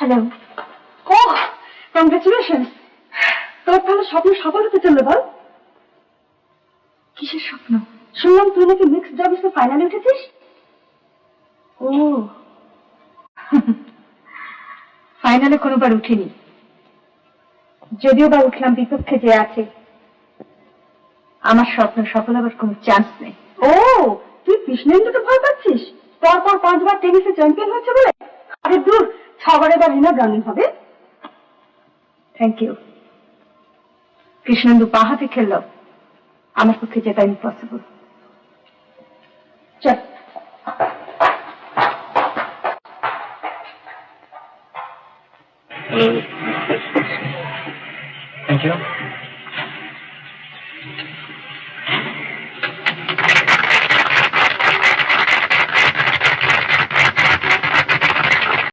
Hello. ও, congratulations. তোর তাহলে স্বপ্ন সফল হতে চললো বল। কিসের স্বপ্ন? শুনলাম তুই নাকি মিক্সড ডাবলসে ফাইনালে উঠেছিস। ও, ফাইনালে কোনোবার উঠিনি, যদিও বা উঠলাম বিপক্ষে যে আছে। আমার স্বপ্ন সফল হবার কোনো চান্স নেই। ও, তুই কৃষ্ণেন্দুকে ভয় পাচ্ছিস? পরপর 5 বার টেনিসে চ্যাম্পিয়ন হচ্ছে বলে? আরে দূর, 6 বারে বা রিনা ব্রাউনিং হবে। Thank you. কৃষ্ণেন্দু বাঁ হাতে খেলল, আমার পক্ষে যেটা ইম্পসিবল। চল। Thank you.